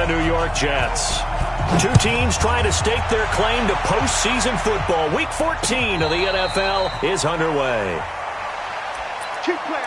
New York Jets. Two teams trying to stake their claim to postseason football. Week 14 of the NFL is underway. Keep playing.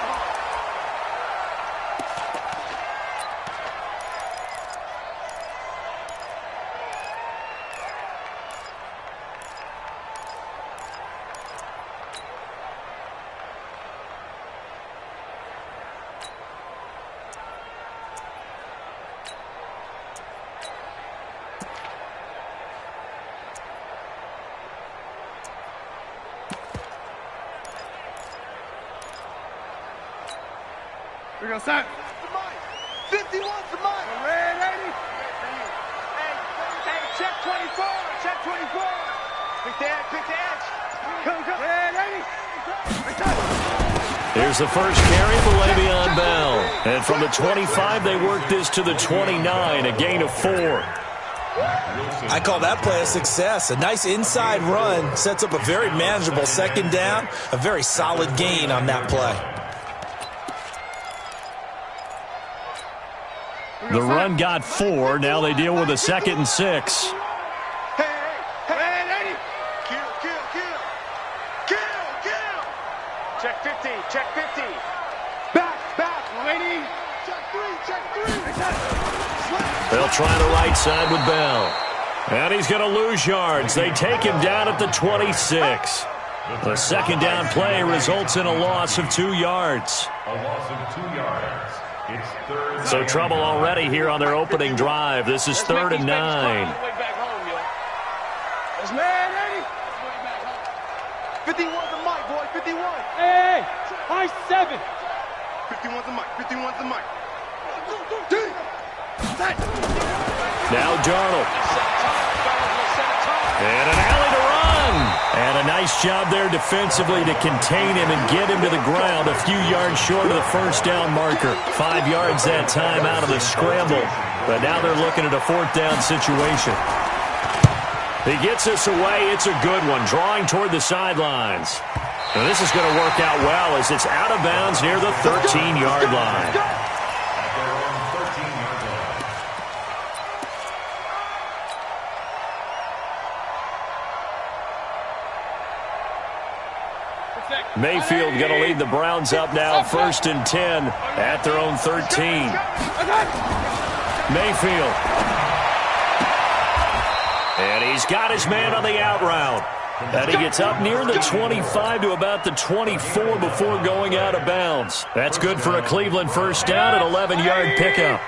We go, set. 51 for Mike. Red 80. Hey, check 24. Check 24. Pick the edge. Come. Red 80. Here's the first carry for Le'Veon Bell. And from the 25, they work this to the 29, a gain of 4. I call that play a success. A nice inside run sets up a very manageable second down, a very solid gain on that play. The run got 4. Now they deal with a 2nd and 6. Hey, Eddie. Kill. Check 50. Back. Lady. Check 3. They'll try the right side with Bell. And he's going to lose yards. They take him down at the 26. The second down play results in a loss of 2 yards. A loss of 2 yards. It's third. So trouble already here on their opening drive. This is 3rd and 9. It's Red 80. 51's the Mike, boy. 51. Hey, high 7. 51's the Mike. Now Darnold. And an alley to run. And a nice job there defensively to contain him and get him to the ground a few yards short of the first down marker. 5 yards that time out of the scramble. But now they're looking at a 4th down situation. He gets us away. It's a good one, drawing toward the sidelines. And this is going to work out well as it's out of bounds near the 13-yard line. Mayfield going to lead the Browns up now, 1st and 10 at their own 13. Mayfield. And he's got his man on the out route. And he gets up near the 25 to about the 24 before going out of bounds. That's good for a Cleveland first down at 11-yard pickup.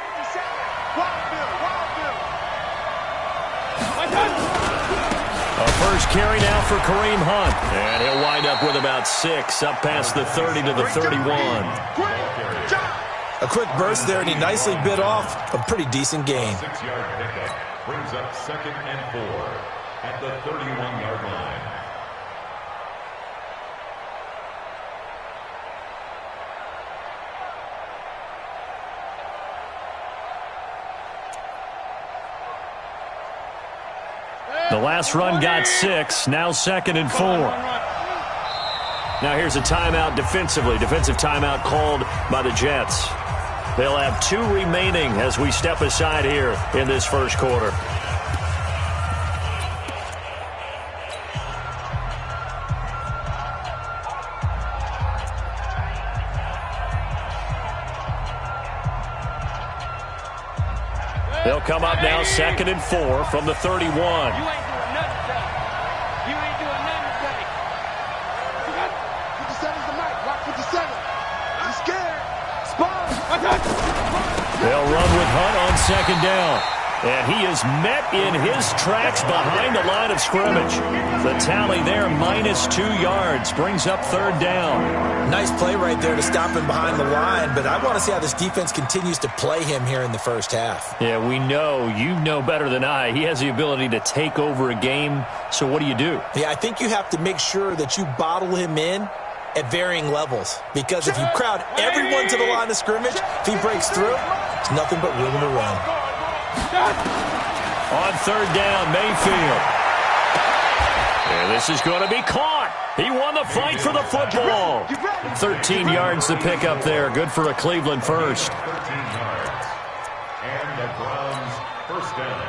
A first carry now for Kareem Hunt. And he'll wind up with about 6 up past the 30 to the 31. A quick burst there, and he nicely bit off a pretty decent gain. 6-yard pickup brings up 2nd and 4 at the 31-yard line. The last run got 6, now 2nd and 4. Now here's a timeout defensively. Defensive timeout called by the Jets. They'll have 2 remaining as we step aside here in this first quarter. They'll come up now 2nd and 4 from the 31. You ain't doing nothing today. You ain't doing nothing today. 57's the Mike. Rock 57. He's scared. Spawn. They'll run with Hunt on 2nd down. And he is met in his tracks behind the line of scrimmage. The tally there, -2 yards, brings up 3rd down. Nice play right there to stop him behind the line, but I want to see how this defense continues to play him here in the first half. Yeah, we know. You know better than I. He has the ability to take over a game, so what do you do? Yeah, I think you have to make sure that you bottle him in at varying levels, because if you crowd everyone to the line of scrimmage, if he breaks through, there's nothing but room to run. On 3rd down, Mayfield. And this is going to be caught. He won the fight for the football. 13 yards to pick up there. Good for a Cleveland first. 13 yards. And the Browns First down.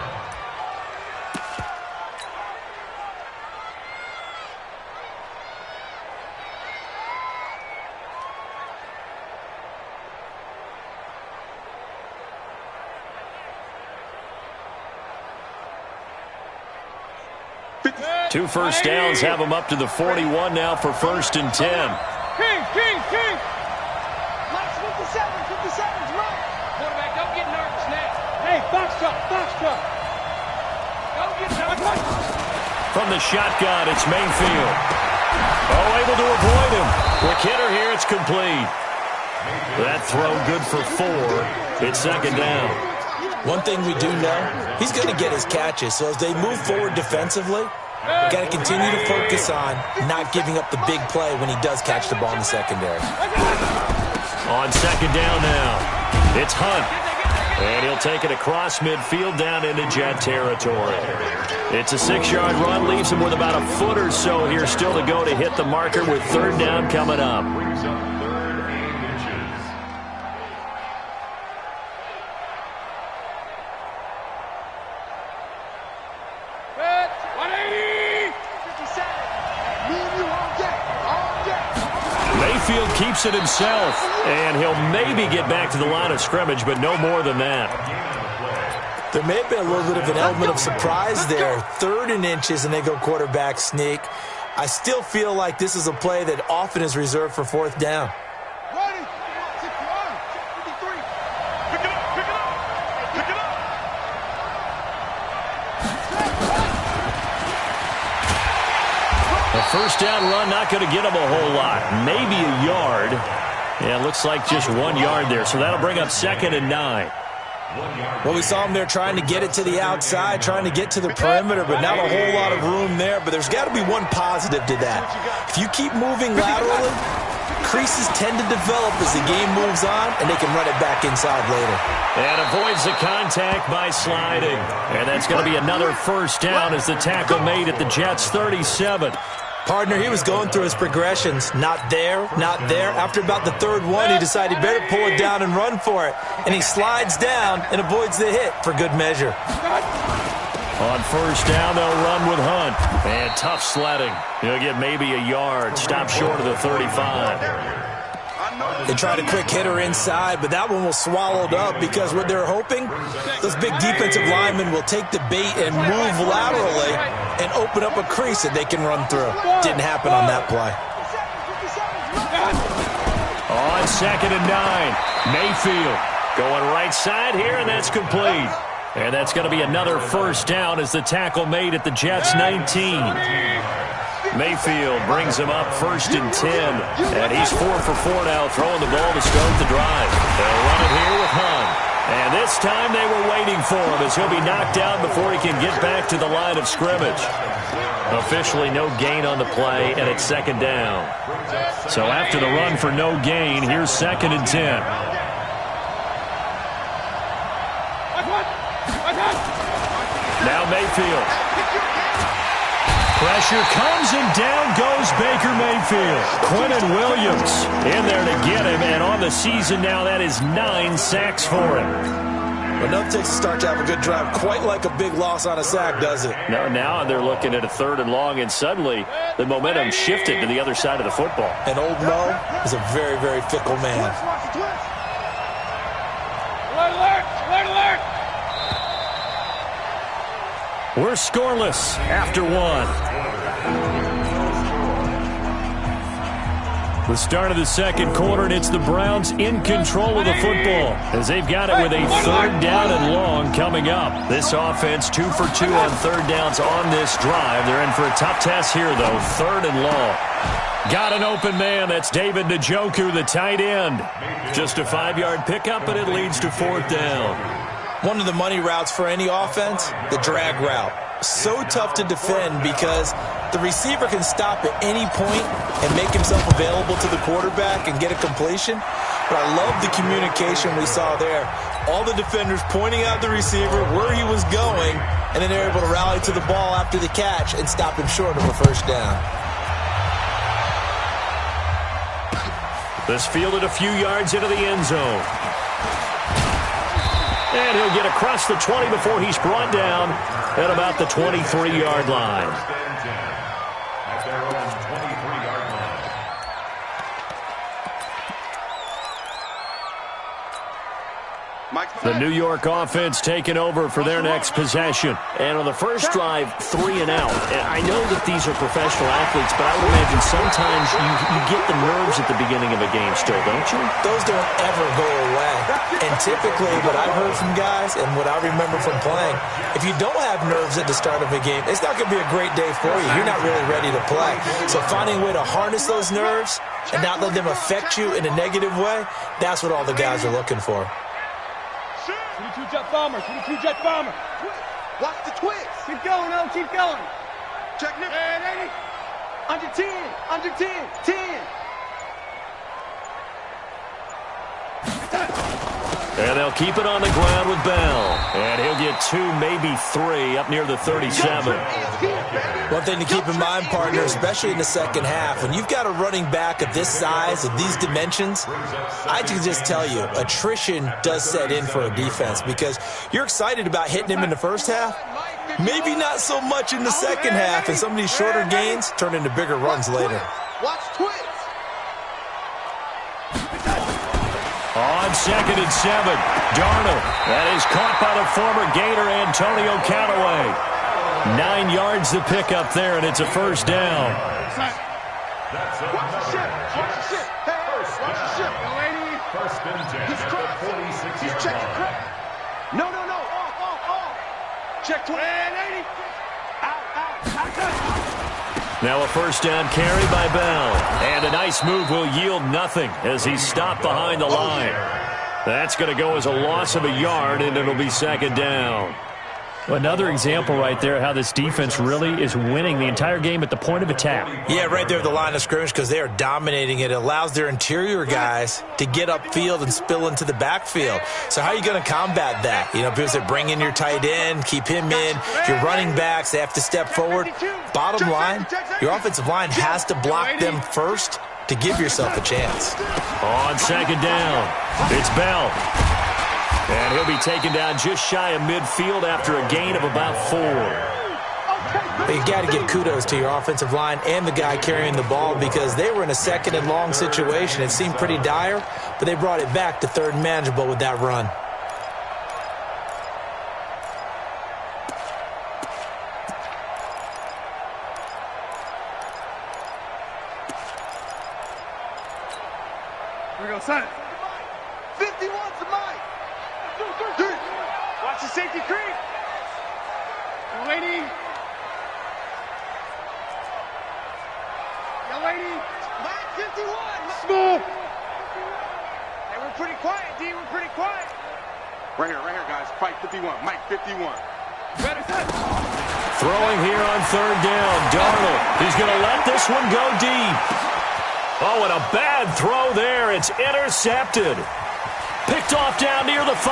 Two first downs have them up to the 41 now for 1st and 10. King. Last 57, 57's right. Quarterback, don't get nervous now. Hey, box truck. Don't get nervous. From the shotgun, it's Mayfield. Oh, able to avoid him. Quick hitter here, it's complete. That throw good for 4. It's 2nd down. One thing we do know, he's going to get his catches. So as they move forward defensively, got to continue to focus on not giving up the big play when he does catch the ball in the secondary. On 2nd down now, it's Hunt. And he'll take it across midfield down into Jet territory. It's a 6-yard run, leaves him with about a foot or so here still to go to hit the marker with 3rd down coming up. Brings up 3rd and inches. Good. 180. 57. Me and you all day. Mayfield keeps it himself, and he'll maybe get back to the line of scrimmage, but no more than that. There may have been a little bit of an element of surprise there. 3rd and inches, and they go quarterback sneak. I still feel like this is a play that often is reserved for 4th down. Ready? 61. 53. Pick it up. A 1st down run not going to get him a whole lot. Maybe a yard. Yeah, it looks like just 1 yard there, so that'll bring up 2nd and 9. Well, we saw him there trying to get it to the outside, trying to get to the perimeter, but not a whole lot of room there. But there's got to be one positive to that. If you keep moving laterally, creases tend to develop as the game moves on, and they can run it back inside later. And avoids the contact by sliding. And that's going to be another 1st down as the tackle made at the Jets' 37. Partner, he was going through his progressions. Not there, not there. After about the 3rd one, he decided he better pull it down and run for it. And he slides down and avoids the hit for good measure. On 1st down, they'll run with Hunt. And tough sledding. He'll get maybe a yard. Stop short of the 35. They tried a quick hitter inside, but that one was swallowed up because what they're hoping, those big defensive linemen will take the bait and move laterally and open up a crease that they can run through. Didn't happen on that play. On 2nd and 9, Mayfield going right side here, and that's complete. And that's going to be another 1st down as the tackle made at the Jets' 19. Mayfield brings him up 1st and 10. And he's 4 for 4 now, throwing the ball to start the drive. They'll run it here with Hunt. And this time they were waiting for him as he'll be knocked down before he can get back to the line of scrimmage. Officially no gain on the play, and it's 2nd down. So after the run for no gain, here's 2nd and 10. Now Mayfield. Pressure comes, and down goes Baker Mayfield. Quinnen Williams in there to get him, and on the season now, that is 9 sacks for him. Enough takes a start to have a good drive. Quite like a big loss on a sack, does it? No, now they're looking at a 3rd and long, and suddenly the momentum shifted to the other side of the football. And old Mo is a very, very fickle man. Alert! We're scoreless after 1. The start of the 2nd quarter, and it's the Browns in control of the football as they've got it with a 3rd down and long coming up. This offense 2 for 2 on 3rd downs on this drive. They're in for a tough test here, though. 3rd and long. Got an open man. That's David Njoku, the tight end. Just a 5-yard pickup, and it leads to 4th down. One of the money routes for any offense, the drag route. So tough to defend because the receiver can stop at any point and make himself available to the quarterback and get a completion. But I love the communication we saw there. All the defenders pointing out the receiver, where he was going, and then they're able to rally to the ball after the catch and stop him short of a 1st down. This fielded a few yards into the end zone. And he'll get across the 20 before he's brought down at about the 23-yard line. At their own 23-yard line. The New York offense taking over for their next possession. And on the first drive, 3 and out. And I know that these are professional athletes, but I would imagine sometimes you get the nerves at the beginning of a game still, don't you? Those don't ever go away. And typically what I've heard from guys and what I remember from playing, if you don't have nerves at the start of a game, it's not going to be a great day for you. You're not really ready to play. So finding a way to harness those nerves and not let them affect you in a negative way, that's what all the guys are looking for. 22 jet bomber, 22 jet bomber. Watch the twist. Keep going, oh, keep going. Check nip. And 80. Under 10. Under 10. 10. And they'll keep it on the ground with Bell. And he'll get 2, maybe 3 up near the 37. One thing to keep in mind, partner, especially in the second half, when you've got a running back of this size, of these dimensions, I can just tell you, attrition does set in for a defense because you're excited about hitting him in the first half, maybe not so much in the second half, and some of these shorter gains turn into bigger runs later. Watch twist. On 2nd and 7, Darnold. That is caught by the former Gator Antonio Callaway. 9 yards to pick up there, and it's a first down. Watch the ship. Watch the ship. Hey, watch the ship. First and 10 He's at the crossed. 46-yard He's checking line. crap. No. Off. Check 20. And 80. Out. Now a first down carry by Bell. And a nice move will yield nothing as he's stopped behind the line. That's going to go as a loss of a yard, and it'll be second down. Another example right there how this defense really is winning the entire game at the point of attack. Yeah, right there at the line of scrimmage because they are dominating it. It allows their interior guys to get upfield and spill into the backfield. So how are you going to combat that? You know, people say bring in your tight end, keep him in. Your running backs, they have to step forward. Bottom line, your offensive line has to block them first to give yourself a chance. On second down, it's Bell. And he'll be taken down just shy of midfield after a gain of about 4. But you got to give kudos to your offensive line and the guy carrying the ball because they were in a second and long situation. It seemed pretty dire, but they brought it back to third and manageable with that run. Here we go, son. 51's the mic. Watch the safety creep. Young lady. Young lady. Mike 51. Small. Hey, we're pretty quiet, D. We're pretty quiet. Right here, guys. Fight 51. Mike 51. Better, son. Throwing here on third down, Darnold. He's going to let this one go deep. Oh, and a bad throw there. It's intercepted. Picked off down near the 5.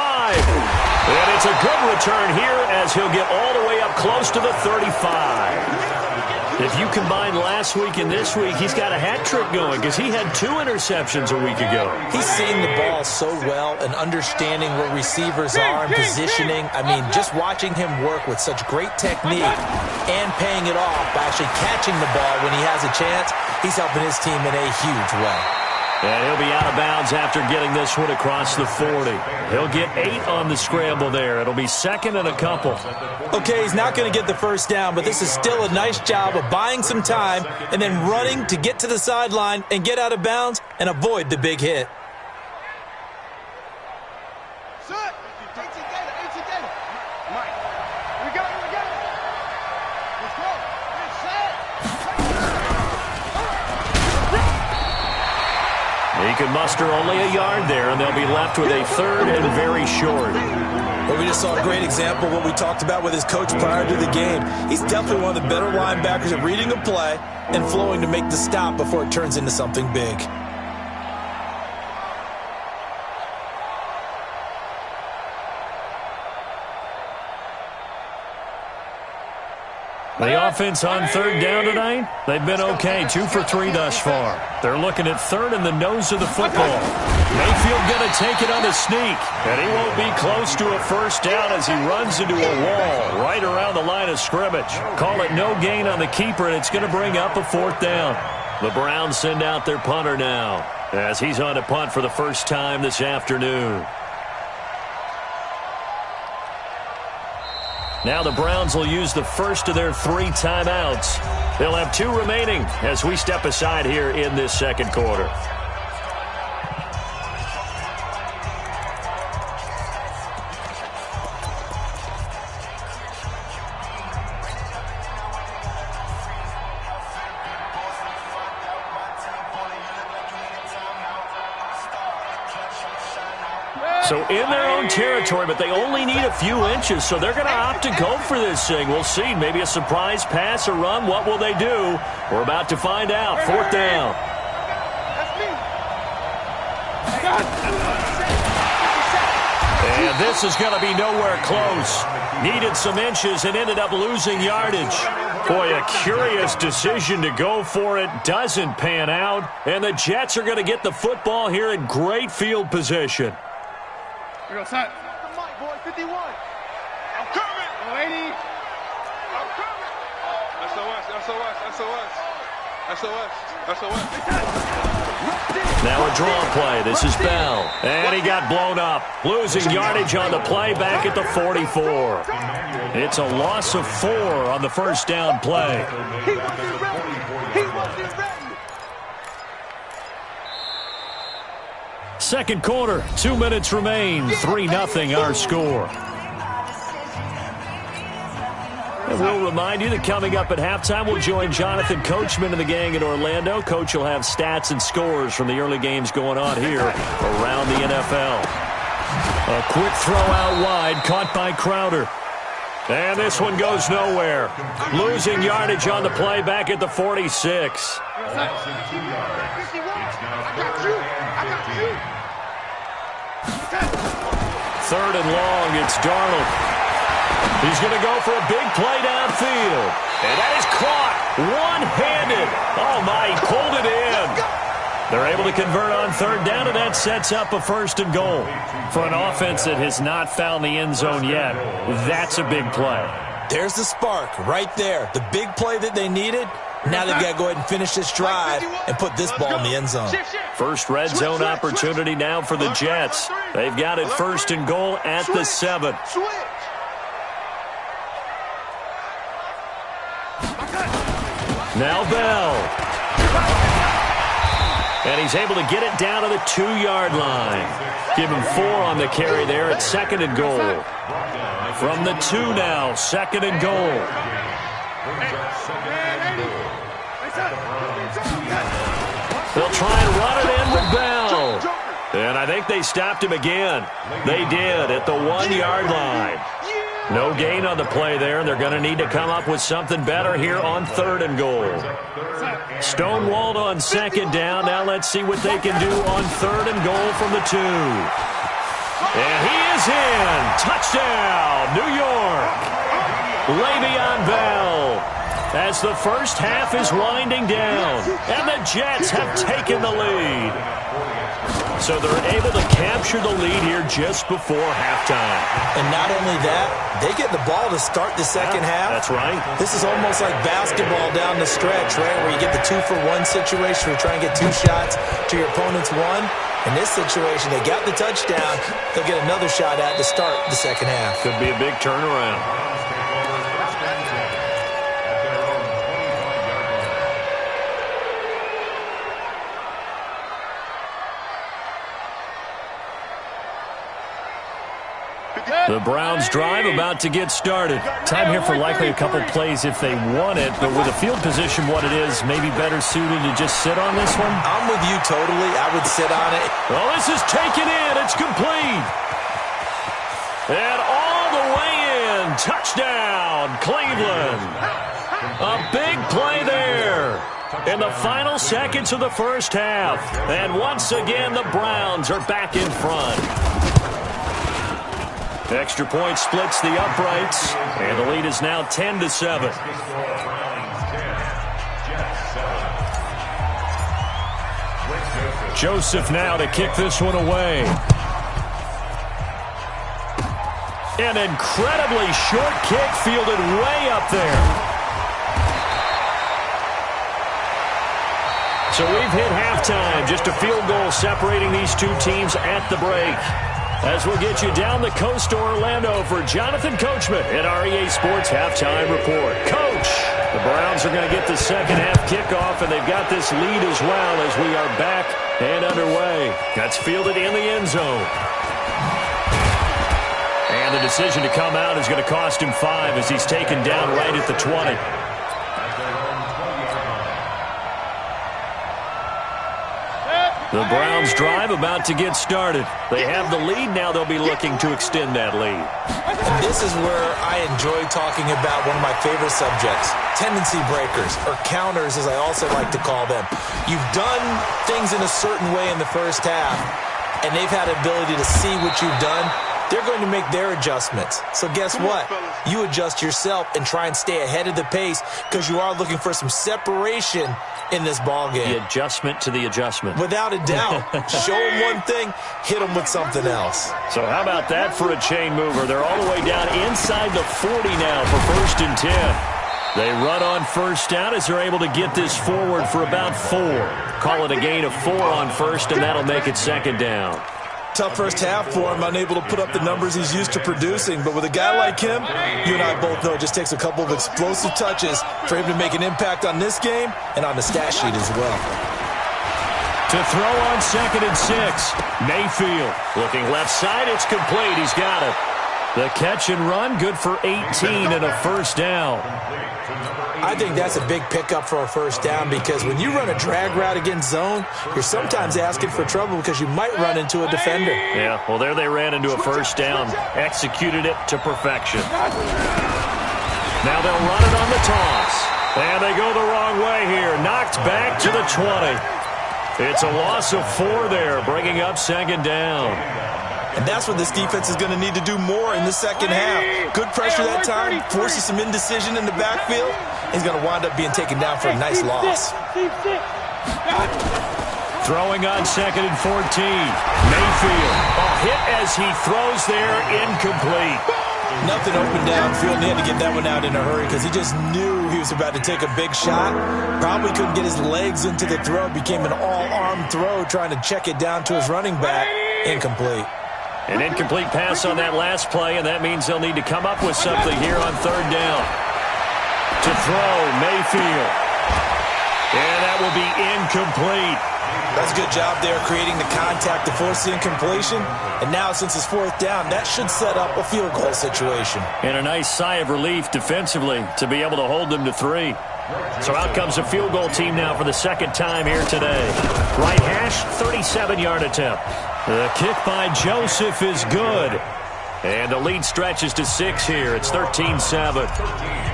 And it's a good return here as he'll get all the way up close to the 35. If you combine last week and this week, he's got a hat trick going because he had 2 interceptions a week ago. He's seeing the ball so well and understanding where receivers are and positioning. I mean, just watching him work with such great technique and paying it off by actually catching the ball when he has a chance, he's helping his team in a huge way. And he'll be out of bounds after getting this one across the 40. He'll get 8 on the scramble there. It'll be second and a couple. Okay, he's not going to get the first down, but this is still a nice job of buying some time and then running to get to the sideline and get out of bounds and avoid the big hit. Son. AT Mike. We got it. Let's go. He can muster only a yard there, and they'll be left with a third and very short. Well, we just saw a great example of what we talked about with his coach prior to the game. He's definitely one of the better linebackers at reading a play and flowing to make the stop before it turns into something big. The offense on third down tonight, they've been okay, 2 for 3 thus far. They're looking at third in the nose of the football. Mayfield going to take it on the sneak, and he won't be close to a first down as he runs into a wall right around the line of scrimmage. Call it no gain on the keeper, and it's going to bring up a fourth down. The Browns send out their punter now as he's on to punt for the first time this afternoon. Now the Browns will use the first of their 3 timeouts. They'll have 2 remaining as we step aside here in this second quarter. So in their own territory, but they only need a few inches, so they're going to opt to go for this thing. We'll see. Maybe a surprise pass or run. What will they do? We're about to find out. Fourth down. And this is going to be nowhere close. Needed some inches and ended up losing yardage. Boy, a curious decision to go for it. Doesn't pan out. And the Jets are going to get the football here in great field position. Here we go, son. The mic, boy, 51. I'm coming. 80. I'm coming. SOS. Now a draw play. This is Bell. And he got blown up. Losing yardage on the play back at the 44. It's a loss of 4 on the first down play. He wasn't ready. Second quarter, 2 minutes remain, 3-0 our score. And we'll remind you that coming up at halftime, we'll join Jonathan Coachman and the gang in Orlando. Coach will have stats and scores from the early games going on here around the NFL. A quick throw out wide, caught by Crowder. And this one goes nowhere. Losing yardage on the play back at the 46. Third and long, it's Darnold. He's going to go for a big play downfield. And that is caught one-handed. Oh, my, he pulled it in. They're able to convert on third down, and that sets up a first and goal. For an offense that has not found the end zone yet, that's a big play. There's the spark right there. The big play that they needed. Now they've got to go ahead and finish this drive and put this ball in the end zone. First red zone opportunity now for the Jets. They've got it first and goal at the 7. Now Bell. And he's able to get it down to the 2-yard line. Give him 4 on the carry there at second and goal. From the 2 now, second and goal. They'll try and run it in with Bell. And I think they stopped him again. They did at the 1-yard line. No gain on the play there, and they're going to need to come up with something better here on third and goal. Stonewalled on second down. Now let's see what they can do on third and goal from the 2. And he is in. Touchdown, New York. Le'Veon Bell. As the first half is winding down, and the Jets have taken the lead. So they're able to capture the lead here just before halftime. And not only that, they get the ball to start the second half. That's right. This is almost like basketball down the stretch, right, where you get the 2-for-1 situation where you're trying to get 2 shots to your opponent's 1. In this situation, they got the touchdown. They'll get another shot at to start the second half. Could be a big turnaround. The Browns drive about to get started. Time here for likely a couple plays if they want it, but with the field position what it is, maybe better suited to just sit on this one? I'm with you totally. I would sit on it. Well, this is taken in. It's complete. And all the way in. Touchdown, Cleveland. A big play there in the final seconds of the first half. And once again, the Browns are back in front. Extra point splits the uprights, and the lead is now 10-7. Joseph now to kick this one away. An incredibly short kick fielded way up there. So we've hit halftime. Just a field goal separating these two teams at the break. As we'll get you down the coast to Orlando for Jonathan Coachman at REA Sports Halftime Report. Coach, the Browns are going to get the second half kickoff, and they've got this lead as well as we are back and underway. That's fielded in the end zone. And the decision to come out is going to cost him 5 as he's taken down right at the 20. The Browns drive about to get started. They have the lead. Now they'll be looking to extend that lead. And this is where I enjoy talking about one of my favorite subjects, tendency breakers, or counters as I also like to call them. You've done things in a certain way in the first half, and they've had the ability to see what you've done. They're going to make their adjustments. So guess what? You adjust yourself and try and stay ahead of the pace because you are looking for some separation in this ballgame. The adjustment to the adjustment. Without a doubt. Show them one thing, hit them with something else. So how about that for a chain mover? They're all the way down inside the 40 now for 1st and 10. They run on first down as they're able to get this forward for about 4. Call it a gain of 4 on first, and that'll make it 2nd down. Tough first half for him, unable to put up the numbers he's used to producing. But with a guy like him, you and I both know it just takes a couple of explosive touches for him to make an impact on this game and on the stat sheet as well. To throw on 2nd and 6. Mayfield looking left side. It's complete. He's got it. The catch and run, good for 18 and a 1st down. I think that's a big pickup for a 1st down because when you run a drag route against zone, you're sometimes asking for trouble because you might run into a defender. Yeah, well, there they ran into a 1st down, executed it to perfection. Now they'll run it on the toss. And they go the wrong way here. Knocked back to the 20. It's a loss of 4 there, bringing up 2nd down. And that's what this defense is going to need to do more in the second half. Good pressure that time, forces some indecision in the backfield. He's going to wind up being taken down for a nice loss. Throwing on 2nd and 14. Mayfield. A hit as he throws there, incomplete. Nothing open downfield, and he had to get that one out in a hurry because he just knew he was about to take a big shot. Probably couldn't get his legs into the throw. Became an all-arm throw, trying to check it down to his running back. Incomplete. An incomplete pass on that last play, and that means they'll need to come up with something here on 3rd down. To throw, Mayfield. And that will be incomplete. That's a good job there creating the contact to force the incompletion. And now since it's 4th down, that should set up a field goal situation. And a nice sigh of relief defensively to be able to hold them to 3. So out comes a field goal team now for the 2nd time here today. Right hash, 37-yard attempt. The kick by Joseph is good. And the lead stretches to 6 here. It's 13-7.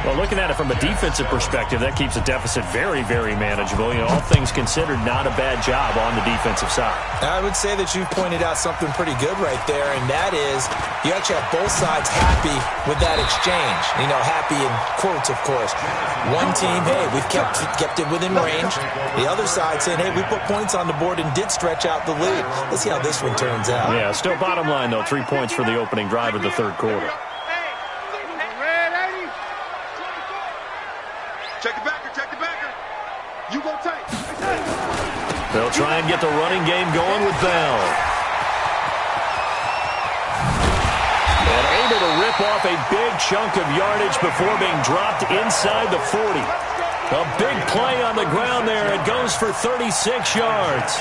Well, looking at it from a defensive perspective, that keeps the deficit very, very manageable. You know, all things considered, not a bad job on the defensive side. I would say that you've pointed out something pretty good right there, and that is you actually have both sides happy with that exchange. You know, happy in quotes, of course. One team, hey, we've kept it within range. The other side saying, hey, we put points on the board and did stretch out the lead. Let's see how this one turns out. Yeah, still bottom line, though, 3 points for the opening drive of the 3rd quarter. Check the backer. You go tight. They'll try and get the running game going with Bell. And able to rip off a big chunk of yardage before being dropped inside the 40. A big play on the ground there. It goes for 36 yards.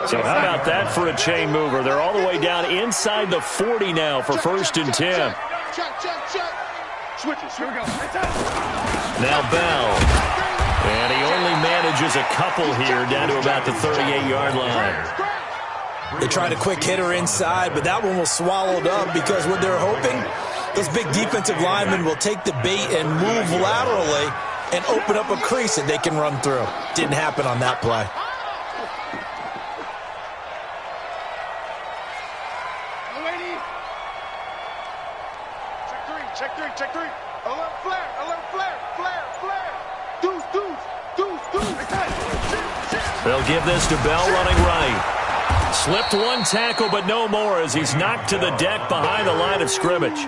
So how about that for a chain mover? They're all the way down inside the 40 now for 1st and 10. Check. Switch it. Here we go. Now Bell. And he only manages a couple here down to about the 38-yard line. They tried a quick hitter inside, but that one was swallowed up because what they're hoping, those big defensive linemen will take the bait and move laterally and open up a crease that they can run through. Didn't happen on that play. Check three. Alert flare. Deuce. They'll give this to Bell running right. Slipped one tackle, but no more as he's knocked to the deck behind the line of scrimmage.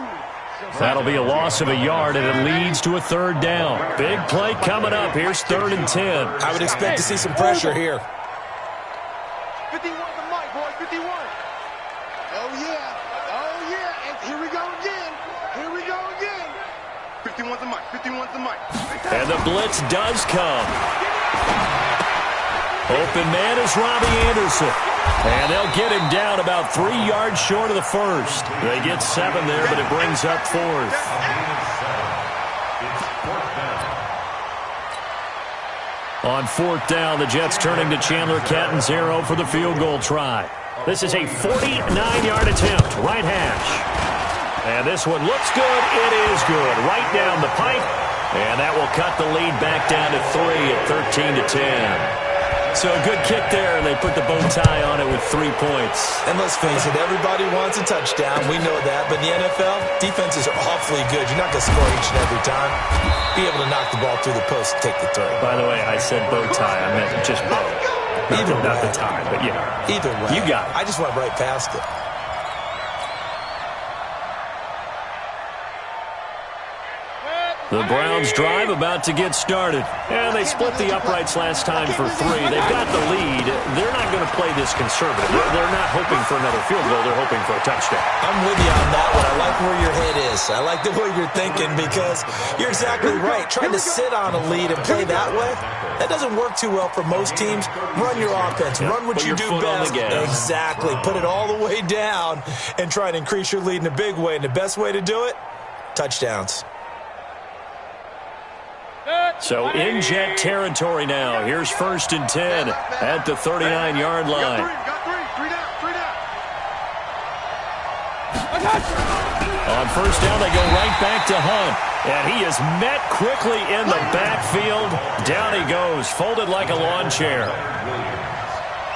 That'll be a loss of a yard, and it leads to a third down. Big play coming up. Here's 3rd and 10. I would expect to see some pressure here. 51 the mic, boys. 51. Oh, yeah. And here we go again. 51's the mic. And the blitz does come. Open man is Robbie Anderson. And they'll get him down about 3 yards short of the first. They get 7 there, but it brings up 4th. On 4th down, the Jets turning to Chandler Catanzaro for the field goal try. This is a 49-yard attempt, right hash. And this one looks good. It is good. Right down the pipe. And that will cut the lead back down to 3 at 13-10. So a good kick there, and they put the bow tie on it with 3 points. And let's face it, everybody wants a touchdown. We know that. But in the NFL, defenses are awfully good. You're not going to score each and every time. Be able to knock the ball through the post and take the throw. By the way, I said bow tie. I meant just bow. Not the tie, but you know. Either way. You got it. I just went right past it. The Browns drive about to get started. And they split the uprights last time for 3. They've got the lead. They're not going to play this conservative. They're not hoping for another field goal. They're hoping for a touchdown. I'm with you on that one. I like where your head is. I like the way you're thinking because you're exactly right. Trying to sit on a lead and play that way, that doesn't work too well for most teams. Run your offense. Run what you do best. Exactly. Put it all the way down and try and increase your lead in a big way. And the best way to do it, touchdowns. So in Jet territory now. Here's 1st and 10 at the 39-yard line. Got three down. On 1st down, they go right back to Hunt. And he is met quickly in the backfield. Down he goes, folded like a lawn chair.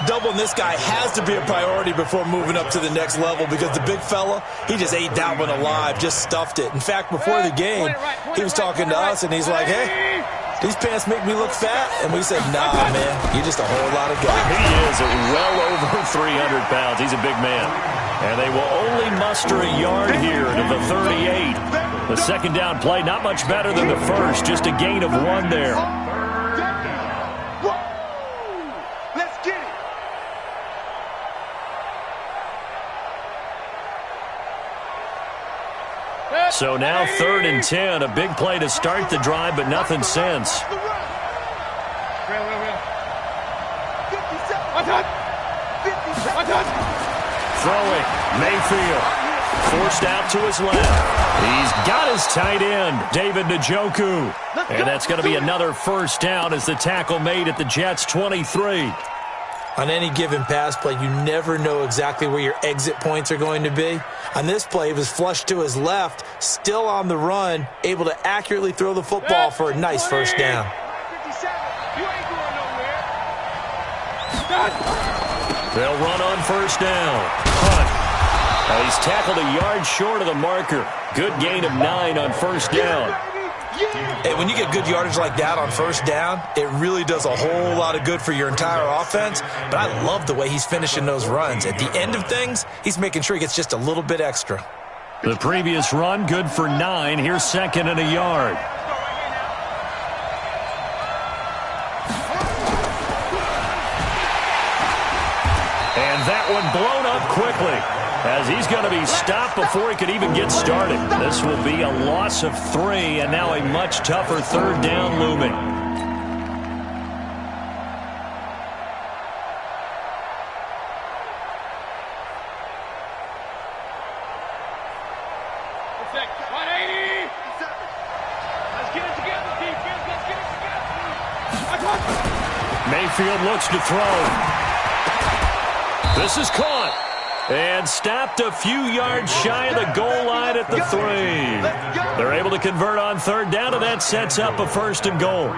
Doubling this guy has to be a priority before moving up to the next level because the big fella, he just ate that one alive, just stuffed it. In fact, before the game, he was talking to us, and he's like, hey, these pants make me look fat. And we said, nah, man, you're just a whole lot of guy. He is well over 300 pounds. He's a big man. And they will only muster a yard here to the 38. The 2nd down play, not much better than the first, just a gain of 1 there. So now 3rd and 10, a big play to start the drive, but nothing since. Throwing, Mayfield, forced out to his left. He's got his tight end, David Njoku. And that's going to be another 1st down as the tackle made at the Jets' 23. On any given pass play, you never know exactly where your exit points are going to be. On this play, he was flushed to his left, still on the run, able to accurately throw the football for a nice 1st down. They'll run on 1st down. Hunt. He's tackled a yard short of the marker. Good gain of 9 on 1st down. Hey, when you get good yardage like that on 1st down, it really does a whole lot of good for your entire offense. But I love the way he's finishing those runs. At the end of things, he's making sure he gets just a little bit extra. The previous run, good for 9. Here's 2nd and a yard. And that one blown up quickly, as he's going to be stopped before he could even get started. This will be a loss of 3, and now a much tougher 3rd down looming. Mayfield looks to throw. This is caught. And stopped a few yards shy of the goal line at the 3. They're able to convert on 3rd down, and that sets up a 1st and goal.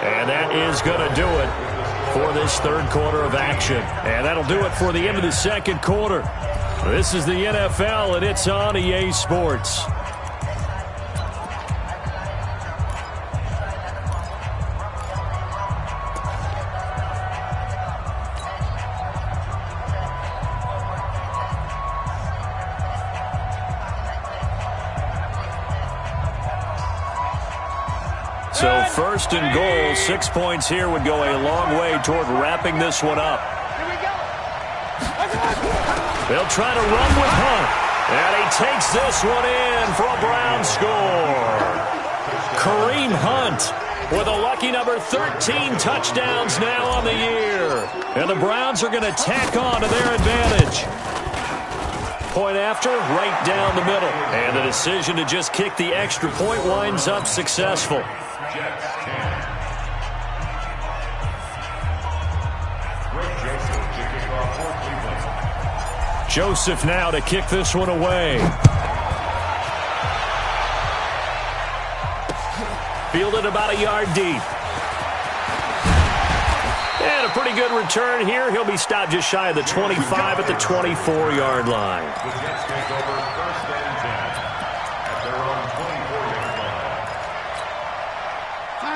And that is going to do it for this third quarter of action. And that'll do it for the end of the second quarter. This is the NFL, and it's on EA Sports. So first and goal, 6 points here would go a long way toward wrapping this one up. Here we go. They'll try to run with Hunt. And he takes this one in for a Brown score. Kareem Hunt with a lucky number 13 touchdowns now on the year. And the Browns are going to tack on to their advantage. Point after, right down the middle. And the decision to just kick the extra point winds up successful. Joseph now to kick this one away. Fielded about a yard deep. And a pretty good return here. He'll be stopped just shy of the 25 at the 24-yard line. The Jets take over first and 10 at their own 24-yard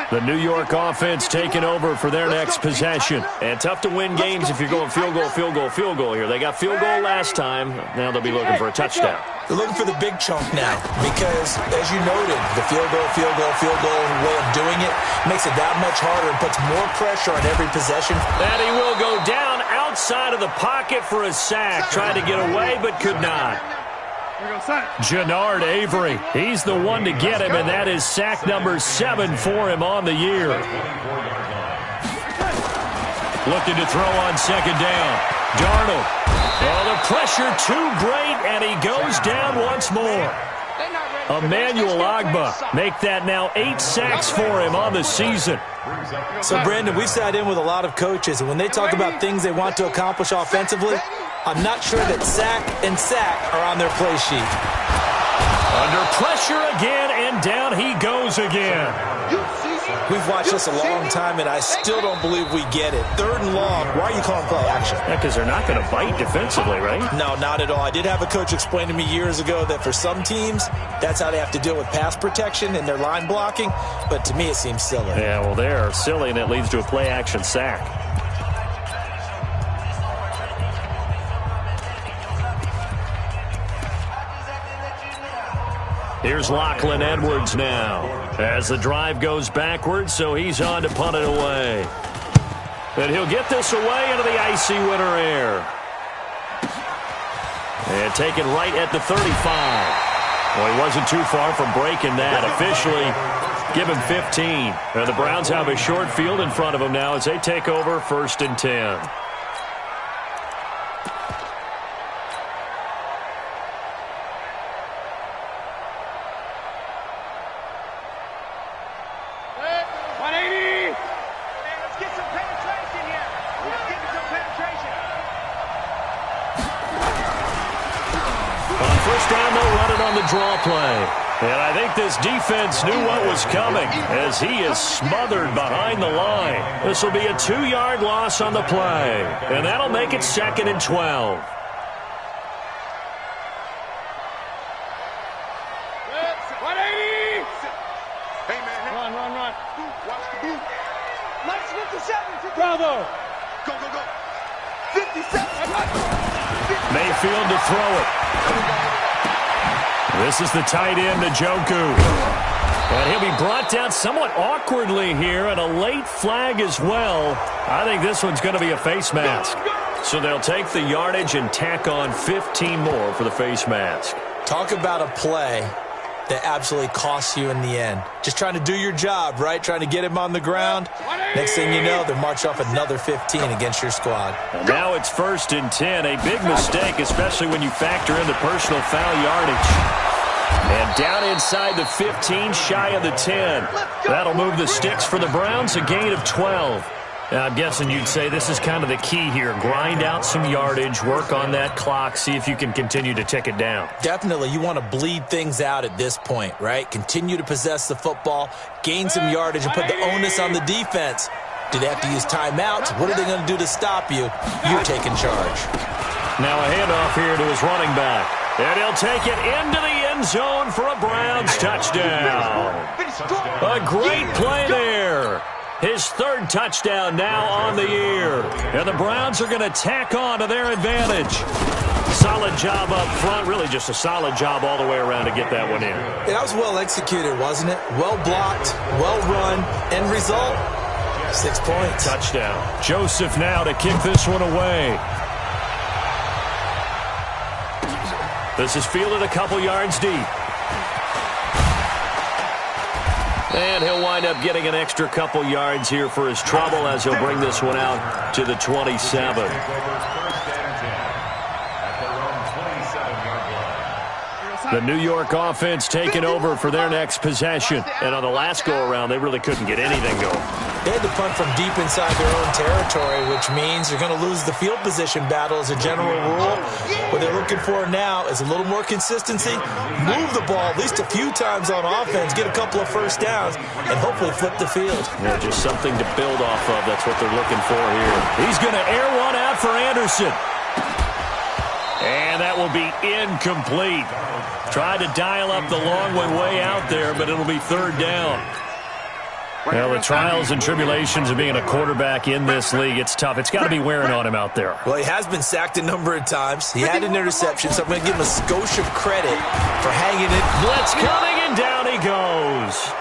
line. The New York offense taking over for their next possession. And tough to win games if you're going field goal, field goal, field goal here. They got field goal last time. Now they'll be looking for a touchdown. They're looking for the big chunk now because, as you noted, the field goal way of doing it makes it that much harder and puts more pressure on every possession. And he will go down outside of the pocket for a sack. Tried to get away but could not. Jannard Avery, he's the one to get him, and that is sack number 7 for him on the year. Looking to throw on second down. Darnold. Oh, the pressure too great, and he goes down once more. Emmanuel Ogbah make that now 8 sacks for him on the season. So, Brandon, we've sat in with a lot of coaches, and when they talk about things they want to accomplish offensively, I'm not sure that sack and sack are on their play sheet. Under pressure again, and down he goes again. We've watched this a long time, and I still don't believe we get it. Third and long, why are you calling play action? Yeah, because they're not going to bite defensively, right? No, not at all. I did have a coach explain to me years ago that for some teams, that's how they have to deal with pass protection and their line blocking, but to me it seems silly. Yeah, well, they're silly, and it leads to a play-action sack. Here's Lachlan Edwards now as the drive goes backwards, so he's on to punt it away. And he'll get this away into the icy winter air. And taken right at the 35. Well, he wasn't too far from breaking that. Officially, give him 15. And the Browns have a short field in front of them now as they take over first and 10. Draw play. And I think this defense knew what was coming as he is smothered behind the line. This will be a 2-yard loss on the play. And that'll make it 2nd and 12. Hey, man. Run. Watch the boot. Let's 57. Bravo. Go. 57. Mayfield to throw it. This is the tight end, Njoku. And he'll be brought down somewhat awkwardly here, and a late flag as well. I think this one's going to be a face mask. So they'll take the yardage and tack on 15 more for the face mask. Talk about a play that absolutely costs you in the end. Just trying to do your job, right? Trying to get him on the ground. Next thing you know, they'll march off another 15 against your squad. And now it's 1st and 10. A big mistake, especially when you factor in the personal foul yardage. And down inside the 15, shy of the 10. That'll move the sticks for the Browns, a gain of 12. Now, I'm guessing you'd say this is kind of the key here. Grind out some yardage, work on that clock, see if you can continue to tick it down. Definitely, you want to bleed things out at this point, right? Continue to possess the football, gain some yardage, and put the onus on the defense. Do they have to use timeouts? What are they going to do to stop you? You're taking charge. Now a handoff here to his running back. And he'll take it into the end zone for a Browns touchdown. A great play there. His third touchdown now on the year. And the Browns are going to tack on to their advantage. Solid job up front. Really just a solid job all the way around to get that one in. That was well executed, wasn't it? Well blocked, well run. End result, 6 points. Touchdown. Joseph now to kick this one away. This is fielded a couple yards deep. And he'll wind up getting an extra couple yards here for his trouble as he'll bring this one out to the 27. The New York offense taking over for their next possession. And on the last go-around, they really couldn't get anything going. They had to punt from deep inside their own territory, which means you're going to lose the field position battle as a general rule. What they're looking for now is a little more consistency, move the ball at least a few times on offense, get a couple of first downs, and hopefully flip the field. Yeah, just something to build off of. That's what they're looking for here. He's going to air one out for Anderson. And that will be incomplete. Tried to dial up the long one way out there, but it'll be third down. Well, the trials and tribulations of being a quarterback in this league, it's tough. It's got to be wearing on him out there. Well, he has been sacked a number of times. He had an interception, so I'm going to give him a skosh of credit for hanging it. Blitz coming, and down he goes.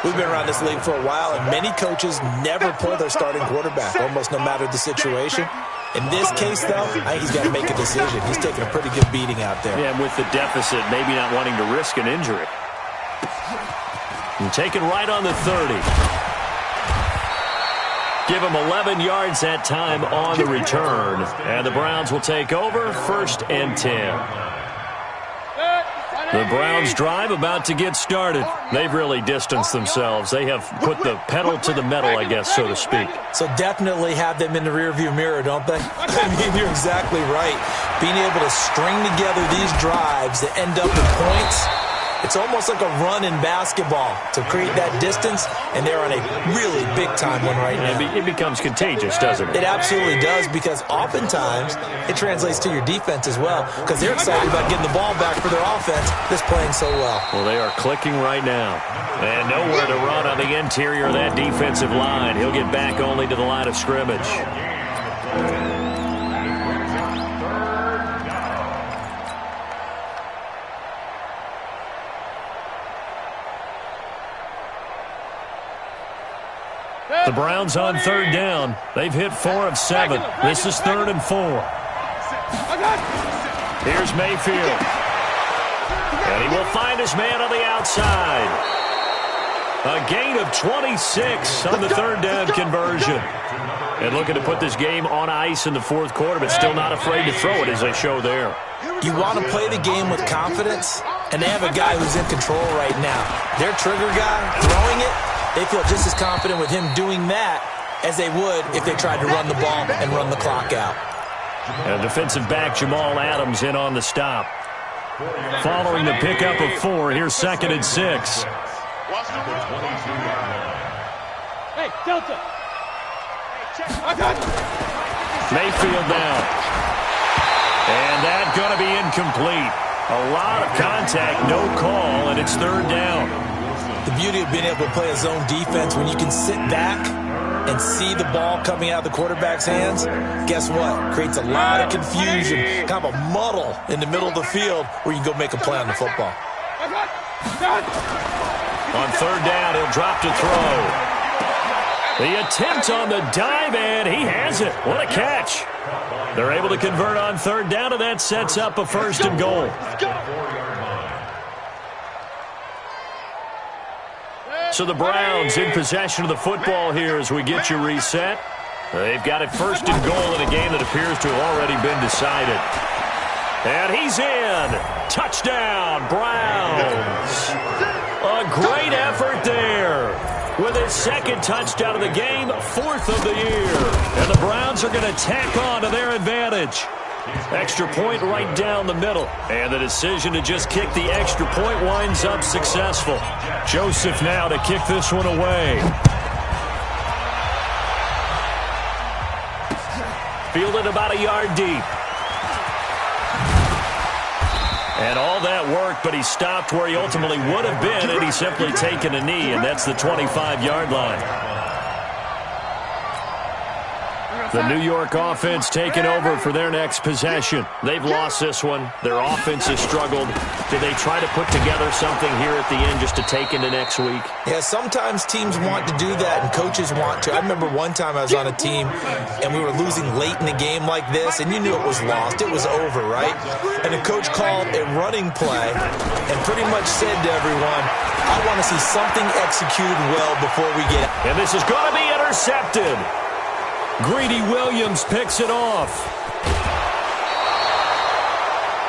We've been around this league for a while, and many coaches never pull their starting quarterback, almost no matter the situation. In this case, though, I think he's got to make a decision. He's taking a pretty good beating out there. Yeah, and with the deficit, maybe not wanting to risk an injury. And taken right on the 30. Give him 11 yards that time on the return. And the Browns will take over, 1st and 10. The Browns drive about to get started. They've really distanced themselves. They have put the pedal to the metal, I guess, so to speak. So definitely have them in the rearview mirror, don't they? I mean, you're exactly right. Being able to string together these drives that end up with points, it's almost like a run in basketball to create that distance, and they're on a really big-time one right now. It becomes contagious, doesn't it? It absolutely does, because oftentimes it translates to your defense as well, because they're excited about getting the ball back for their offense that's playing so well. Well, they are clicking right now. And nowhere to run on the interior of that defensive line. He'll get back only to the line of scrimmage. The Browns on third down. They've hit 4 of 7. This is 3rd and 4. Here's Mayfield. And he will find his man on the outside. A gain of 26 on the third down conversion. And looking to put this game on ice in the 4th quarter, but still not afraid to throw it as they show there. You want to play the game with confidence, and they have a guy who's in control right now. Their trigger guy, throwing it, they feel just as confident with him doing that as they would if they tried to run the ball and run the clock out. And defensive back Jamal Adams in on the stop. Following the pickup of 4, here's 2nd and 6. Hey, Delta. Mayfield down. And that's going to be incomplete. A lot of contact, no call, and it's 3rd down. The beauty of being able to play a zone defense, when you can sit back and see the ball coming out of the quarterback's hands, guess what? Creates a lot of confusion, kind of a muddle in the middle of the field where you can go make a play on the football. On 3rd down, he'll drop to throw. The attempt on the dive, and he has it. What a catch. They're able to convert on 3rd down, and that sets up a 1st and goal. So the Browns in possession of the football here as we get you reset. They've got it 1st and goal in a game that appears to have already been decided. And he's in. Touchdown, Browns. A great effort there. With his 2nd touchdown of the game, 4th of the year. And the Browns are going to tack on to their advantage. Extra point right down the middle. And the decision to just kick the extra point winds up successful. Joseph now to kick this one away. fielded about a yard deep. And all that work, but he stopped where he ultimately would have been had he simply taken a knee, and that's the 25-yard line. The New York offense taking over for their next possession. They've lost this one. Their offense has struggled. Do they try to put together something here at the end just to take into next week? Yeah, sometimes teams want to do that and coaches want to. I remember one time I was on a team and we were losing late in the game like this, and you knew it was lost. It was over, right? And the coach called a running play and pretty much said to everyone, I want to see something executed well before we get out. And this is going to be intercepted. Greedy Williams picks it off.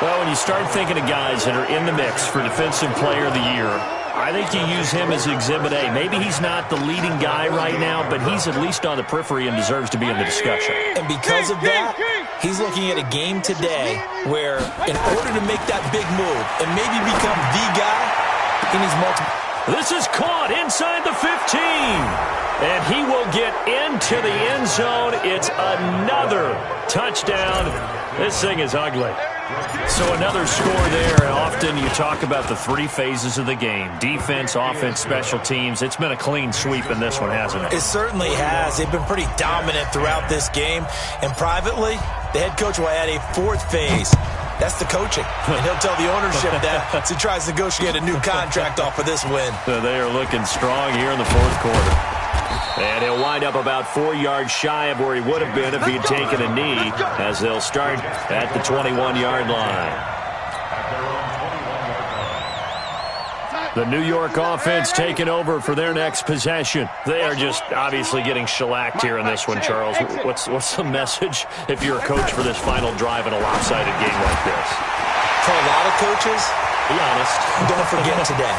Well, when you start thinking of guys that are in the mix for Defensive Player of the Year, I think you use him as Exhibit A. Maybe he's not the leading guy right now, but he's at least on the periphery and deserves to be in the discussion. And because of that, he's looking at a game today where in order to make that big move and maybe become the guy, he needs multiple. This is caught inside the 15. And he will get into the end zone. It's another touchdown. This thing is ugly. So another score there. And often you talk about the three phases of the game. Defense, offense, special teams. It's been a clean sweep in this one, hasn't it? It certainly has. They've been pretty dominant throughout this game. And privately, the head coach will add a fourth phase. That's the coaching. And he'll tell the ownership that as he tries to negotiate a new contract off of this win. So they are looking strong here in the fourth quarter. And he'll wind up about 4 yards shy of where he would have been if he had taken a knee, as they'll start at the 21-yard line. The New York offense taking over for their next possession. They are just obviously getting shellacked here in this one, Charles. What's the message if you're a coach for this final drive in a lopsided game like this? For a lot of coaches, be honest, don't forget today.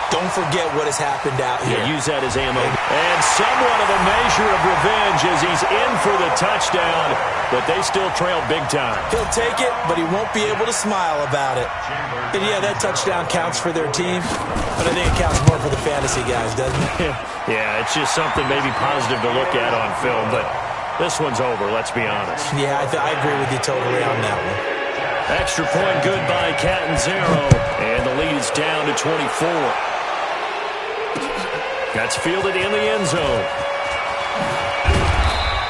Don't forget what has happened out here. Yeah, use that as ammo. And somewhat of a measure of revenge as he's in for the touchdown, but they still trail big time. He'll take it, but he won't be able to smile about it. And yeah, that touchdown counts for their team, but I think it counts more for the fantasy guys, doesn't it? Yeah, it's just something maybe positive to look at on film, but this one's over, let's be honest. Yeah, I agree with you totally on that one. Extra point good by Catanzaro, and the lead is down to 24. That's fielded in the end zone.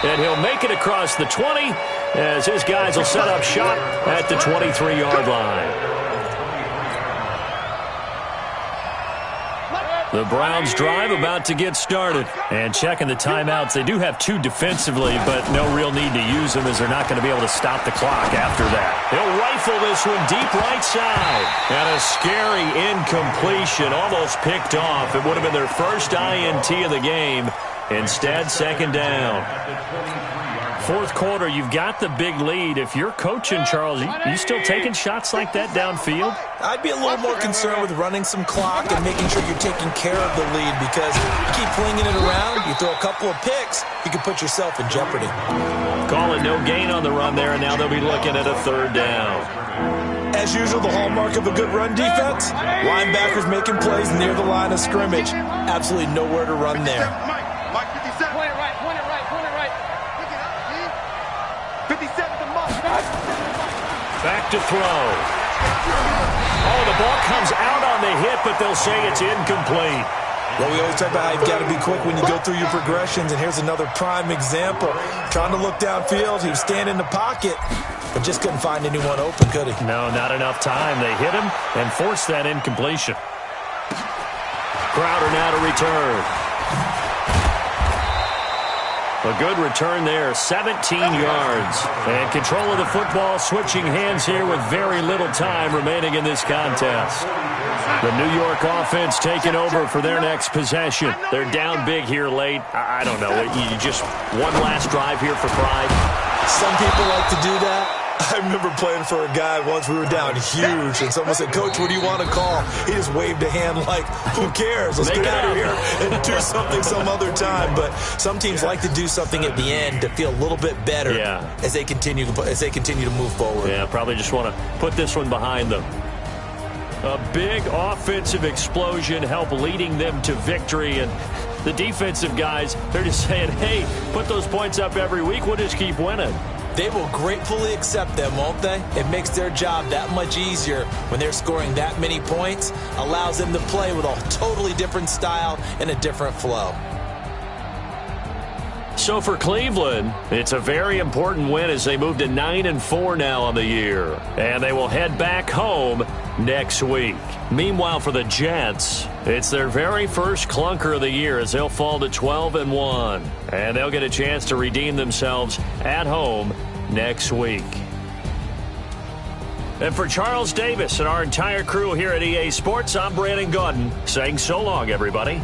And he'll make it across the 20 as his guys will set up shop at the 23-yard line. The Browns drive about to get started. And checking the timeouts, they do have 2 defensively, but no real need to use them as they're not going to be able to stop the clock after that. He'll rifle this one deep right side. And a scary incompletion, almost picked off. It would have been their first INT of the game. Instead, second down. Fourth quarter, you've got the big lead. If you're coaching, Charles, you still taking shots like that downfield? I'd be a little more concerned with running some clock and making sure you're taking care of the lead, because you keep flinging it around, you throw a couple of picks, you can put yourself in jeopardy. Calling no gain on the run there, and now they'll be looking at a third down. As usual, the hallmark of a good run defense, linebackers making plays near the line of scrimmage. Absolutely nowhere to run there. Back to throw. Oh, the ball comes out on the hit, but they'll say it's incomplete. Well, we always talk about how you've got to be quick when you go through your progressions, and here's another prime example. Trying to look downfield, he was standing in the pocket, but just couldn't find anyone open, could he? No, not enough time. They hit him and forced that incompletion. Crowder now to return. A good return there, 17 yards. And control of the football switching hands here with very little time remaining in this contest. The New York offense taking over for their next possession. They're down big here late. I don't know. You just one last drive here for pride. Some people like to do that. I remember playing for a guy once. We were down huge, and someone said, "Coach, what do you want to call?" He just waved a hand like, "Who cares? Let's get out of here and do something some other time." But some teams like to do something at the end to feel a little bit better as they continue to move forward. Yeah, probably just want to put this one behind them. A big offensive explosion helped leading them to victory, and the defensive guys, they're just saying, hey, put those points up every week, we'll just keep winning. They will gratefully accept them, won't they? It makes their job that much easier when they're scoring that many points, allows them to play with a totally different style and a different flow. So for Cleveland, it's a very important win as they move to 9-4 now on the year. And they will head back home next week. Meanwhile, for the Jets, it's their very first clunker of the year as they'll fall to 12-1. And they'll get a chance to redeem themselves at home next week. And for Charles Davis and our entire crew here at EA Sports, I'm Brandon Gaudin saying so long, everybody.